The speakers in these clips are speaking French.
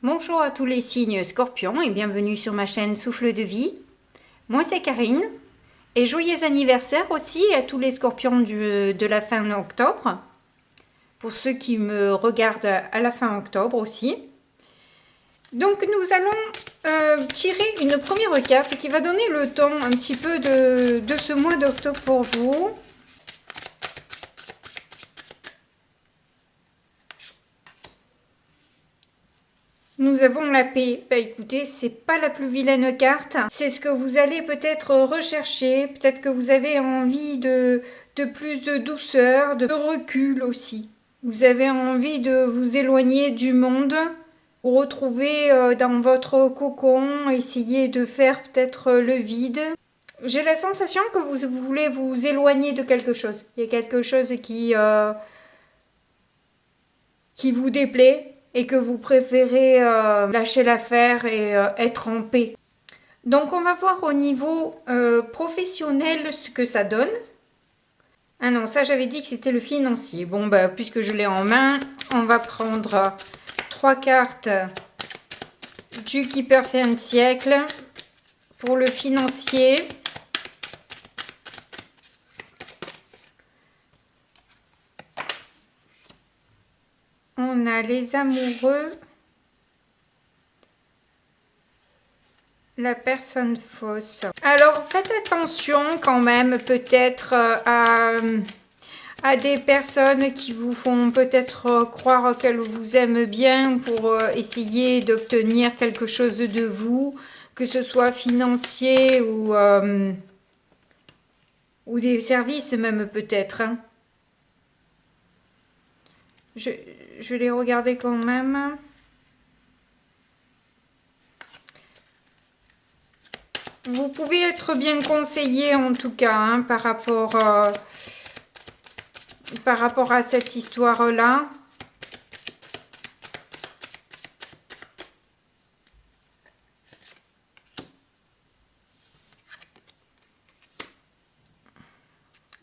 Bonjour à tous les signes scorpions et bienvenue sur ma chaîne Souffle de vie. Moi c'est Karine et joyeux anniversaire aussi à tous les scorpions de la fin octobre. Pour ceux qui me regardent à la fin octobre aussi. Donc nous allons tirer une première carte qui va donner le ton un petit peu de ce mois d'octobre pour vous. Nous avons la paix. Bah écoutez, c'est pas la plus vilaine carte. C'est ce que vous allez peut-être rechercher. Peut-être que vous avez envie de plus de douceur, de recul aussi. Vous avez envie de vous éloigner du monde, vous retrouver dans votre cocon, essayer de faire peut-être le vide. J'ai la sensation que vous voulez vous éloigner de quelque chose. Il y a quelque chose qui vous déplaît et que vous préférez lâcher l'affaire et être en paix. Donc on va voir au niveau professionnel ce que ça donne. Ah non, ça j'avais dit que c'était le financier. Bon bah puisque je l'ai en main, on va prendre 3 cartes du Keeper fait un siècle pour le financier. On a les amoureux, la personne fausse. Alors faites attention quand même peut-être à des personnes qui vous font peut-être croire qu'elles vous aiment bien pour essayer d'obtenir quelque chose de vous, que ce soit financier ou des services même peut-être. Hein. Je vais regarder quand même. Vous pouvez être bien conseillé en tout cas hein, par rapport à cette histoire-là.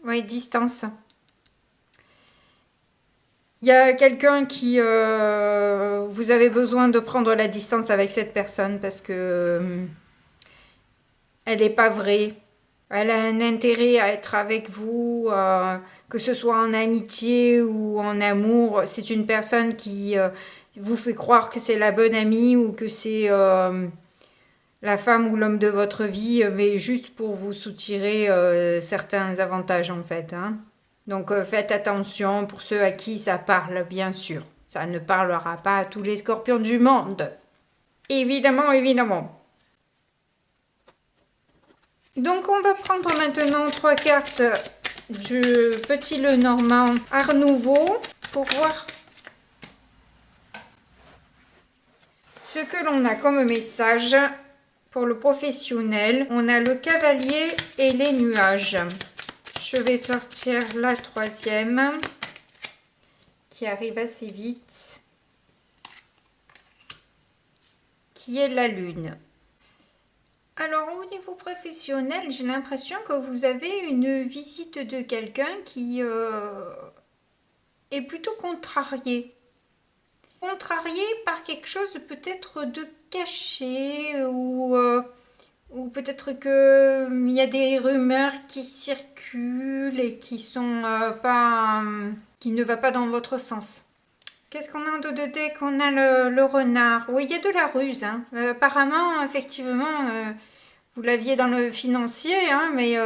Oui, distance. Il y a quelqu'un qui... vous avez besoin de prendre la distance avec cette personne parce que... elle n'est pas vraie. Elle a un intérêt à être avec vous, que ce soit en amitié ou en amour. C'est une personne qui vous fait croire que c'est la bonne amie ou que c'est la femme ou l'homme de votre vie, mais juste pour vous soutirer certains avantages en fait. Hein. Donc faites attention pour ceux à qui ça parle, bien sûr. Ça ne parlera pas à tous les scorpions du monde. Évidemment, évidemment. Donc on va prendre maintenant 3 cartes du Petit Lenormand Art Nouveau pour voir ce que l'on a comme message pour le professionnel. On a le cavalier et les nuages. Je vais sortir la 3e qui arrive assez vite, qui est la lune. Alors au niveau professionnel, j'ai l'impression que vous avez une visite de quelqu'un qui est plutôt contrarié. Contrarié par quelque chose peut-être de caché ou peut-être qu'il y a des rumeurs qui circulent et qui sont qui ne va pas dans votre sens. Qu'est-ce qu'on a en dos de deck? On a le renard. Oui, il y a de la ruse. Hein. Apparemment, effectivement, vous l'aviez dans le financier, hein, mais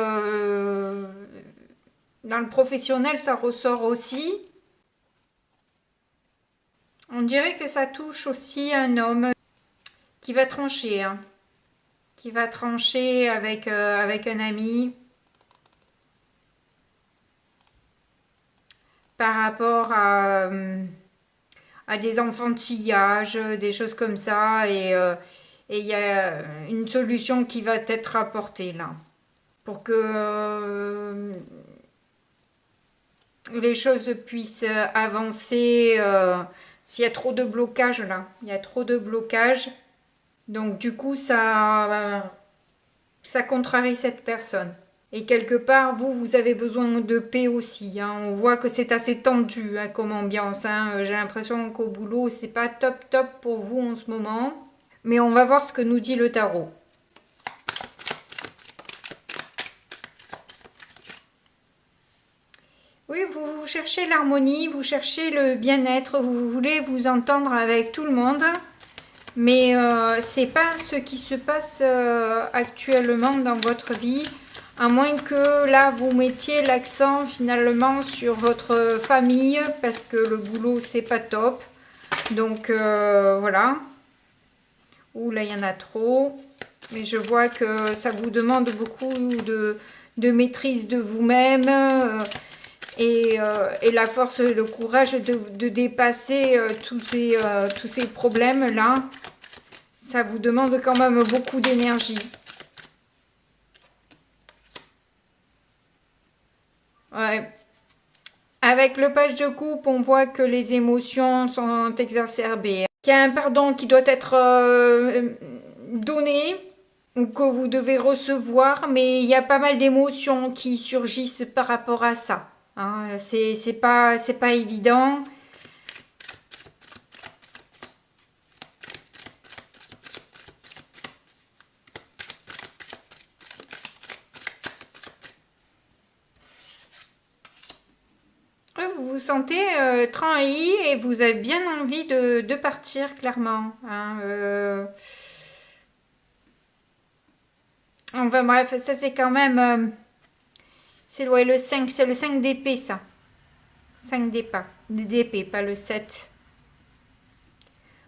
dans le professionnel, ça ressort aussi. On dirait que ça touche aussi un homme qui va trancher. Hein. Qui va trancher avec un ami. Par rapport à des enfantillages, des choses comme ça. Et il y a une solution qui va être apportée là. Pour que les choses puissent avancer. S'il y a trop de blocage là. Il y a trop de blocage. Donc du coup, ça contrarie cette personne. Et quelque part, vous avez besoin de paix aussi. Hein. On voit que c'est assez tendu hein, comme ambiance. Hein. J'ai l'impression qu'au boulot, c'est pas top top pour vous en ce moment. Mais on va voir ce que nous dit le tarot. Oui, vous cherchez l'harmonie, vous cherchez le bien-être, vous voulez vous entendre avec tout le monde. Mais c'est pas ce qui se passe actuellement dans votre vie. À moins que là, vous mettiez l'accent finalement sur votre famille. Parce que le boulot, c'est pas top. Donc voilà. Ouh, là, il y en a trop. Mais je vois que ça vous demande beaucoup de maîtrise de vous-même. Et la force, le courage de dépasser tous ces problèmes-là. Ça vous demande quand même beaucoup d'énergie. Ouais. Avec le page de coupe, on voit que les émotions sont exacerbées. Il y a un pardon qui doit être donné ou que vous devez recevoir, mais il y a pas mal d'émotions qui surgissent par rapport à ça. Hein. C'est pas évident. Vous vous sentez trahi et vous avez bien envie de partir, clairement. Hein, enfin bref, ça c'est quand même... c'est ouais, le 5, c'est le 5 d'épée ça. 5 d'épée, pas le 7.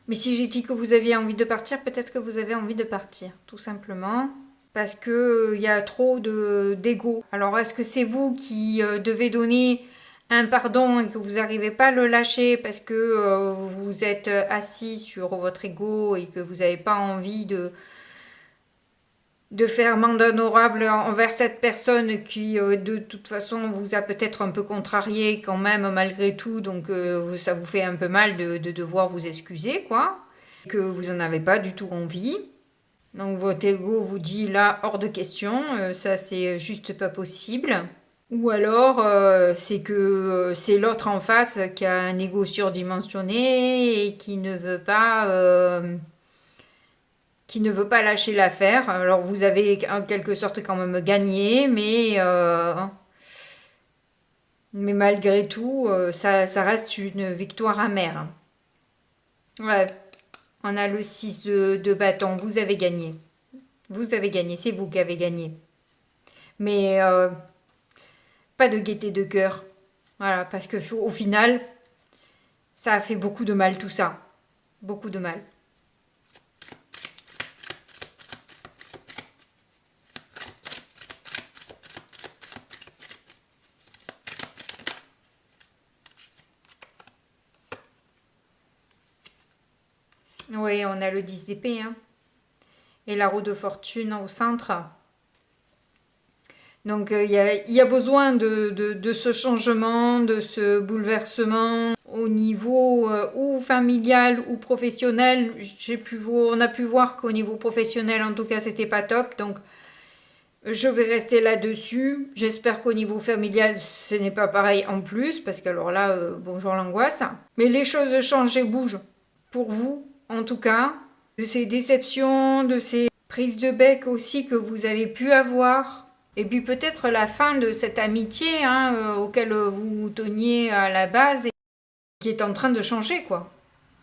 Mais si j'ai dit que vous aviez envie de partir, peut-être que vous avez envie de partir, tout simplement. Parce que y a trop d'ego. Alors est-ce que c'est vous qui devez donner un pardon et que vous n'arrivez pas à le lâcher parce que vous êtes assis sur votre ego et que vous n'avez pas envie de faire amende honorable envers cette personne qui de toute façon vous a peut-être un peu contrarié quand même malgré tout, donc ça vous fait un peu mal de devoir vous excuser quoi, que vous n'en avez pas du tout envie. Donc votre ego vous dit là hors de question, ça c'est juste pas possible. Ou alors c'est que c'est l'autre en face qui a un ego surdimensionné et qui ne veut pas lâcher l'affaire. Alors vous avez en quelque sorte quand même gagné, mais malgré tout, ça reste une victoire amère. Ouais, on a le 6 de bâton, vous avez gagné. Vous avez gagné, c'est vous qui avez gagné. Mais pas de gaieté de cœur. Voilà, parce que au final, ça a fait beaucoup de mal tout ça. Beaucoup de mal. Oui, on a le 10 d'épée. Hein. Et la roue de fortune au centre. Donc il y a besoin de ce changement, de ce bouleversement au niveau ou familial ou professionnel. On a pu voir qu'au niveau professionnel, en tout cas, c'était pas top. Donc je vais rester là-dessus. J'espère qu'au niveau familial, ce n'est pas pareil en plus, parce qu'alors là, bonjour l'angoisse. Mais les choses changent et bougent. Pour vous, en tout cas, de ces déceptions, de ces prises de bec aussi que vous avez pu avoir. Et puis peut-être la fin de cette amitié hein, auquel vous teniez à la base et qui est en train de changer, quoi.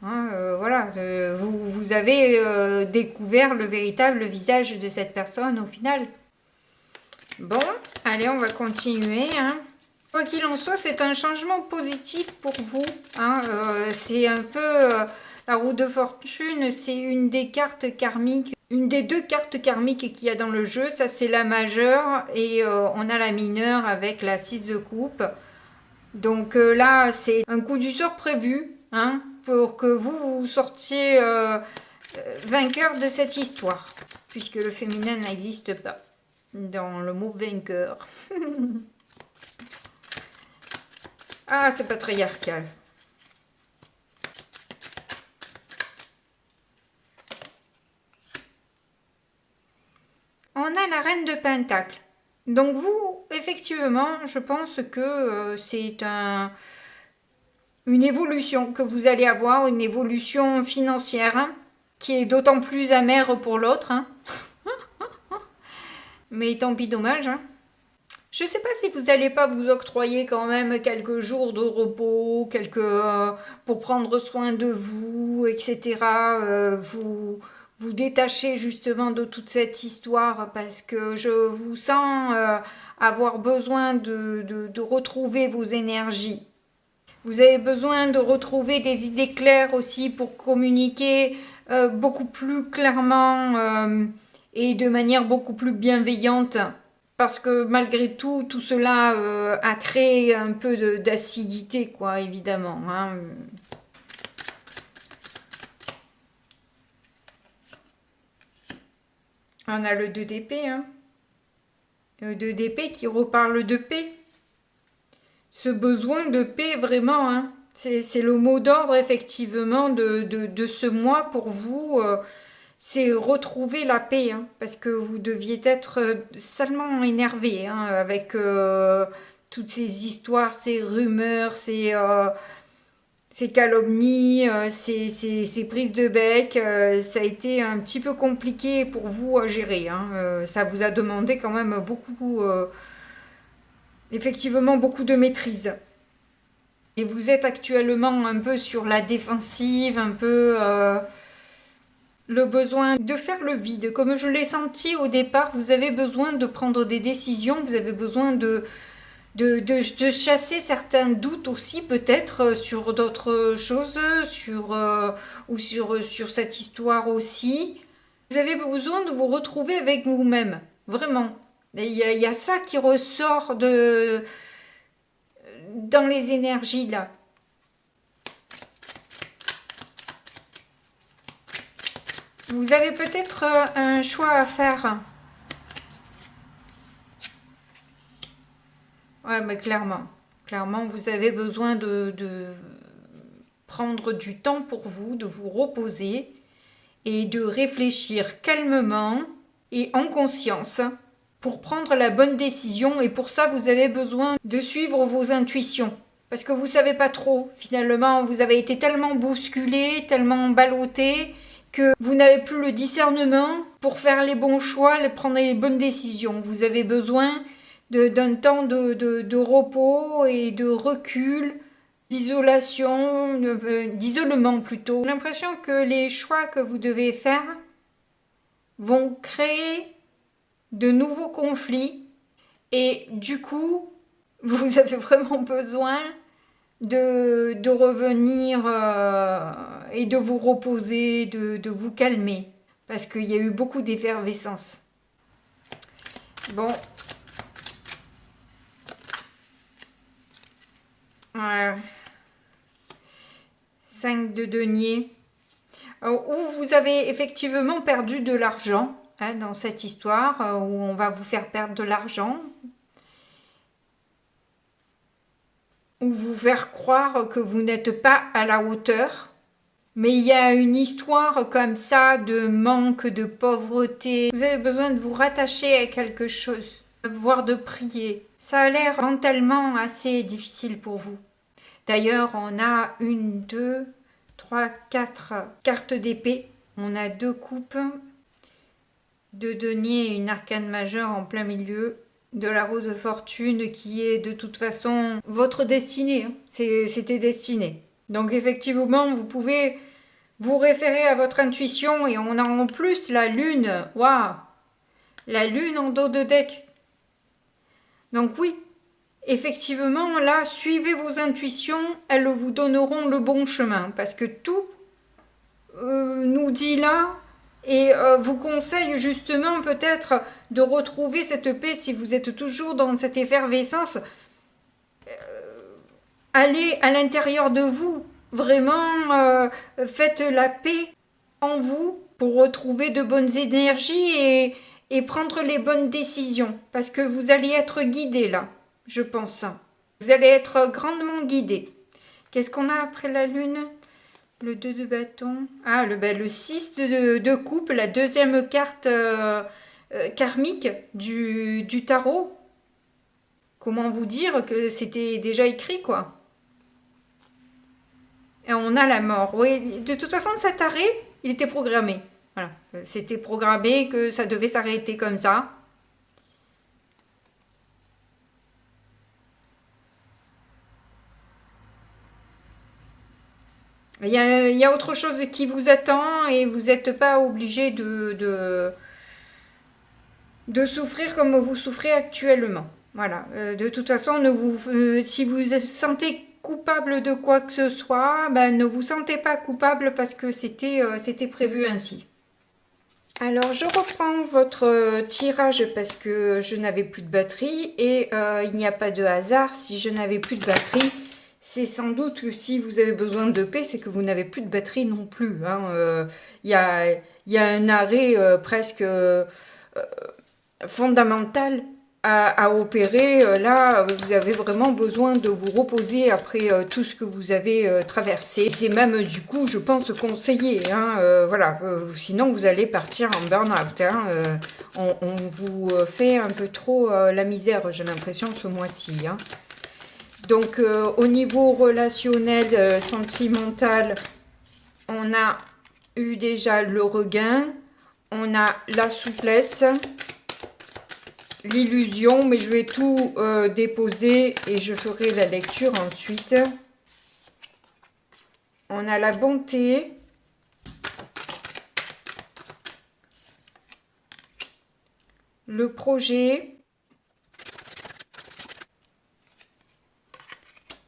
Hein, voilà, vous avez découvert le véritable visage de cette personne au final. Bon, allez, on va continuer. Hein. Quoi qu'il en soit, c'est un changement positif pour vous. Hein. C'est un peu... la roue de fortune, c'est une des cartes karmiques. Une des deux cartes karmiques qu'il y a dans le jeu. Ça, c'est la majeure. Et on a la mineure avec la 6 de coupe. Donc là, c'est un coup du sort prévu. Hein, pour que vous sortiez vainqueur de cette histoire. Puisque le féminin n'existe pas dans le mot vainqueur. Ah, c'est patriarcal. On a la reine de Pentacle. Donc vous, effectivement, je pense que c'est une évolution que vous allez avoir, une évolution financière, hein, qui est d'autant plus amère pour l'autre. Hein. Mais tant pis, dommage. Hein. Je ne sais pas si vous n'allez pas vous octroyer quand même quelques jours de repos, pour prendre soin de vous, etc. Vous détacher justement de toute cette histoire parce que je vous sens avoir besoin de retrouver vos énergies. Vous avez besoin de retrouver des idées claires aussi pour communiquer beaucoup plus clairement et de manière beaucoup plus bienveillante. Parce que malgré tout, tout cela a créé un peu d'acidité, quoi, évidemment. Hein. On a le 2 d'épée, hein. Le 2 d'épée qui reparle de paix. Ce besoin de paix, vraiment, hein. C'est le mot d'ordre, effectivement, de ce mois pour vous. C'est retrouver la paix, hein, parce que vous deviez être salement énervé hein, avec toutes ces histoires, ces rumeurs, ces calomnies, ces prises de bec. Ça a été un petit peu compliqué pour vous à gérer. Hein. Ça vous a demandé quand même beaucoup, effectivement, beaucoup de maîtrise. Et vous êtes actuellement un peu sur la défensive, un peu le besoin de faire le vide. Comme je l'ai senti au départ, vous avez besoin de prendre des décisions, vous avez besoin de chasser certains doutes aussi peut-être sur d'autres choses, sur cette histoire aussi. Vous avez besoin de vous retrouver avec vous-même, vraiment. Il y a ça qui ressort dans les énergies là. Vous avez peut-être un choix à faire. Ouais, mais clairement. Clairement, vous avez besoin de prendre du temps pour vous, de vous reposer et de réfléchir calmement et en conscience pour prendre la bonne décision. Et pour ça, vous avez besoin de suivre vos intuitions. Parce que vous savez pas trop. Finalement, vous avez été tellement bousculé, tellement ballotté que vous n'avez plus le discernement pour faire les bons choix, prendre les bonnes décisions. Vous avez besoin d'un temps de repos et de recul, d'isolation, d'isolement plutôt. J'ai l'impression que les choix que vous devez faire vont créer de nouveaux conflits et du coup, vous avez vraiment besoin de revenir et de vous reposer, de vous calmer parce qu'il y a eu beaucoup d'effervescence. Bon. 5 de denier. Où vous avez effectivement perdu de l'argent hein, dans cette histoire, où on va vous faire perdre de l'argent. Ou vous faire croire que vous n'êtes pas à la hauteur. Mais il y a une histoire comme ça de manque, de pauvreté. Vous avez besoin de vous rattacher à quelque chose, voire de prier. Ça a l'air mentalement assez difficile pour vous. D'ailleurs, on a 1, 2, 3, 4 cartes d'épée. On a 2 coupes, 2 deniers et une arcane majeure en plein milieu. De la roue de fortune qui est de toute façon votre destinée. Hein. C'était destiné. Donc effectivement, vous pouvez vous référer à votre intuition et on a en plus la lune. Waouh! La lune en dos de deck. Donc oui, effectivement, là, suivez vos intuitions, elles vous donneront le bon chemin. Parce que tout nous dit là et vous conseille justement peut-être de retrouver cette paix si vous êtes toujours dans cette effervescence. Allez à l'intérieur de vous, vraiment faites la paix en vous pour retrouver de bonnes énergies et prendre les bonnes décisions. Parce que vous allez être guidé là, je pense. Vous allez être grandement guidé. Qu'est-ce qu'on a après la lune ? Le 2 de bâton. Ah, le 6 de coupe, la deuxième carte karmique du tarot. Comment vous dire que c'était déjà écrit, quoi. Et on a la mort. Oui, de toute façon, cet arrêt, il était programmé. Voilà. C'était programmé que ça devait s'arrêter comme ça. Il y a autre chose qui vous attend et vous n'êtes pas obligé de souffrir comme vous souffrez actuellement. Voilà. De toute façon, si vous vous sentez coupable de quoi que ce soit, ben, ne vous sentez pas coupable parce que c'était prévu ainsi. Alors, je reprends votre tirage parce que je n'avais plus de batterie et il n'y a pas de hasard. Si je n'avais plus de batterie, c'est sans doute que si vous avez besoin de paix, c'est que vous n'avez plus de batterie non plus. Il y a un arrêt presque fondamental à opérer. Là, vous avez vraiment besoin de vous reposer après tout ce que vous avez traversé. C'est même, du coup, je pense, conseillé. Voilà. Sinon, vous allez partir en burn-out. On vous fait un peu trop la misère, j'ai l'impression, ce mois-ci. Donc, au niveau relationnel, sentimental, on a eu déjà le regain. On a la souplesse. L'illusion, mais je vais tout déposer et je ferai la lecture ensuite. On a la bonté. Le projet.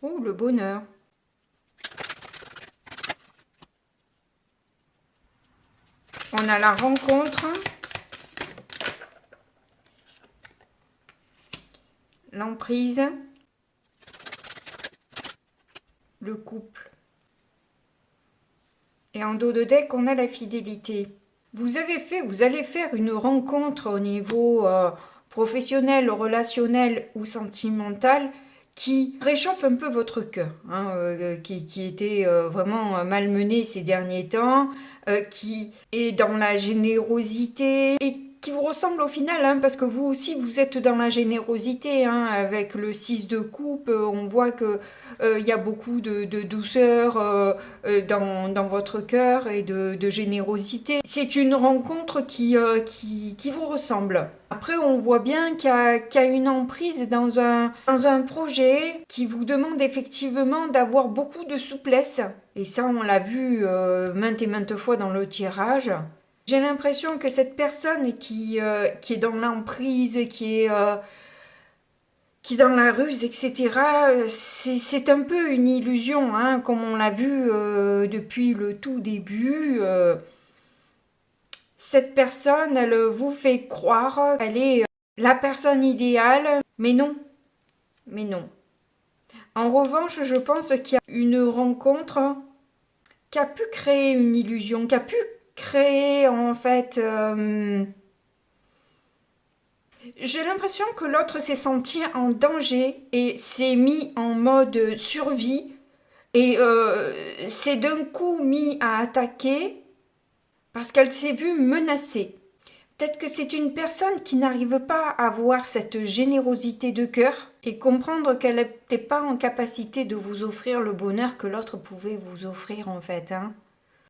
Oh, le bonheur. On a la rencontre. L'emprise, le couple. Et en dos de deck, on a la fidélité. Vous allez faire une rencontre au niveau professionnel, relationnel ou sentimental qui réchauffe un peu votre cœur, qui était vraiment malmené ces derniers temps, qui est dans la générosité et qui vous ressemble au final, parce que vous aussi vous êtes dans la générosité, avec le 6 de coupe, on voit que il y a beaucoup de douceur dans votre cœur et de générosité. C'est une rencontre qui vous ressemble. Après, on voit bien qu'il y a une emprise dans un projet qui vous demande effectivement d'avoir beaucoup de souplesse. Et ça, on l'a vu maintes et maintes fois dans le tirage. J'ai l'impression que cette personne qui est dans l'emprise, qui est dans la ruse, etc., c'est un peu une illusion, comme on l'a vu depuis le tout début. Cette personne, elle vous fait croire qu'elle est la personne idéale, mais non. Mais non. En revanche, je pense qu'il y a une rencontre qui a pu créer une illusion, qui a pu créer en fait... j'ai l'impression que l'autre s'est senti en danger et s'est mis en mode survie et s'est d'un coup mis à attaquer parce qu'elle s'est vue menacée. Peut-être que c'est une personne qui n'arrive pas à voir cette générosité de cœur et comprendre qu'elle n'était pas en capacité de vous offrir le bonheur que l'autre pouvait vous offrir en fait.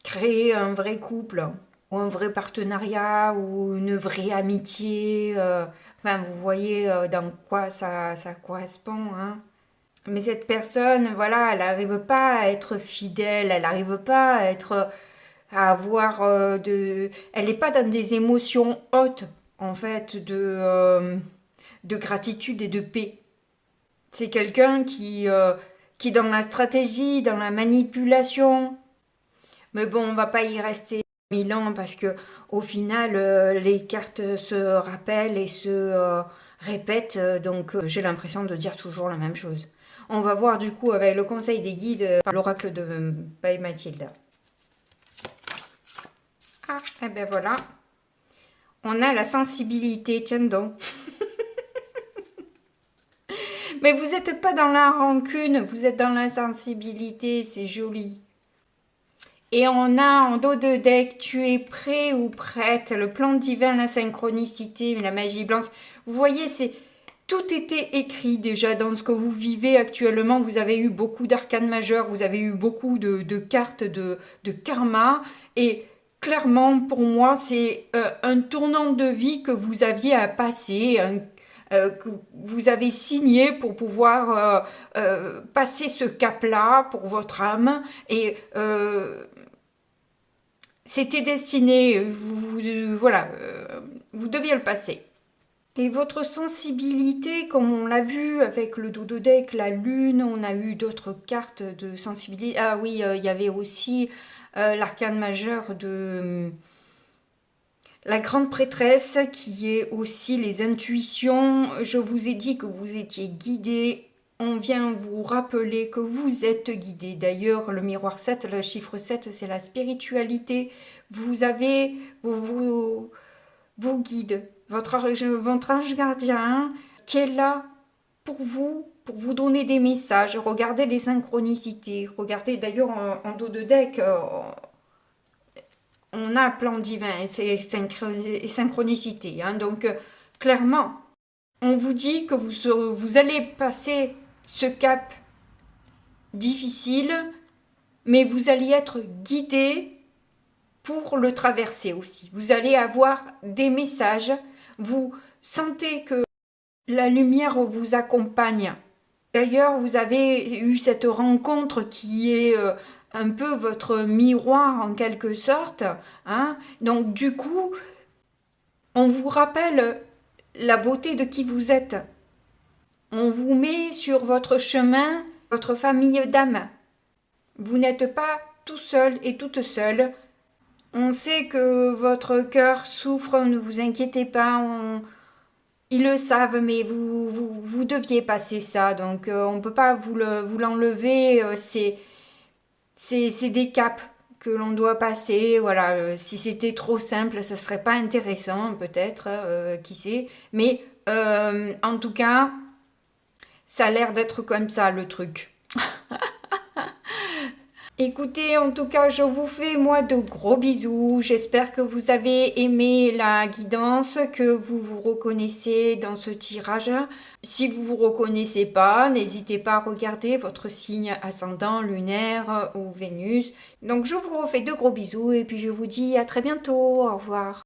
Créer un vrai couple ou un vrai partenariat ou une vraie amitié. Enfin, vous voyez dans quoi ça correspond. Mais cette personne, voilà, elle n'arrive pas à être fidèle, elle n'arrive pas à avoir elle n'est pas dans des émotions hautes, en fait, de gratitude et de paix. C'est quelqu'un qui est dans la stratégie, dans la manipulation. Mais bon, on va pas y rester 1000 ans parce que au final, les cartes se rappellent et se répètent. Donc, j'ai l'impression de dire toujours la même chose. On va voir du coup avec le conseil des guides par l'oracle de By Mathilda. Ah, et ben voilà. On a la sensibilité, tiens donc. Mais vous n'êtes pas dans la rancune, vous êtes dans la sensibilité, c'est joli. Et on a en dos de deck, tu es prêt ou prête, le plan divin, la synchronicité, la magie blanche. Vous voyez, tout était écrit déjà dans ce que vous vivez actuellement. Vous avez eu beaucoup d'arcanes majeurs, vous avez eu beaucoup de cartes de karma. Et clairement, pour moi, c'est un tournant de vie que vous aviez à passer, que vous avez signé pour pouvoir passer ce cap-là pour votre âme. Et c'était destiné, voilà, vous deviez le passer. Et votre sensibilité, comme on l'a vu avec le dodo deck, la lune, on a eu d'autres cartes de sensibilité. Ah oui, il y avait aussi l'arcane majeur de la grande prêtresse, qui est aussi les intuitions. Je vous ai dit que vous étiez guidé. On vient vous rappeler que vous êtes guidé. D'ailleurs, le miroir 7, le chiffre 7, c'est la spiritualité. Vous avez vos guides, votre ange gardien qui est là pour vous donner des messages. Regardez les synchronicités. Regardez d'ailleurs en dos de deck, on a plan divin et synchronicité. Hein. Donc, clairement, on vous dit que vous allez passer ce cap difficile, mais vous allez être guidé pour le traverser aussi. Vous allez avoir des messages. Vous sentez que la lumière vous accompagne. D'ailleurs, vous avez eu cette rencontre qui est un peu votre miroir en quelque sorte. Hein. Donc du coup, on vous rappelle la beauté de qui vous êtes. On vous met sur votre chemin, votre famille d'âme. Vous n'êtes pas tout seul et toute seule. On sait que votre cœur souffre, ne vous inquiétez pas, ils le savent, mais vous deviez passer ça, donc on ne peut pas vous l'enlever, c'est des caps que l'on doit passer, voilà, si c'était trop simple, ça serait pas intéressant, peut-être, qui sait, mais en tout cas, ça a l'air d'être comme ça, le truc. Écoutez, en tout cas, je vous fais moi de gros bisous. J'espère que vous avez aimé la guidance, que vous vous reconnaissez dans ce tirage. Si vous vous reconnaissez pas, n'hésitez pas à regarder votre signe ascendant, lunaire ou Vénus. Donc je vous refais de gros bisous et puis je vous dis à très bientôt. Au revoir.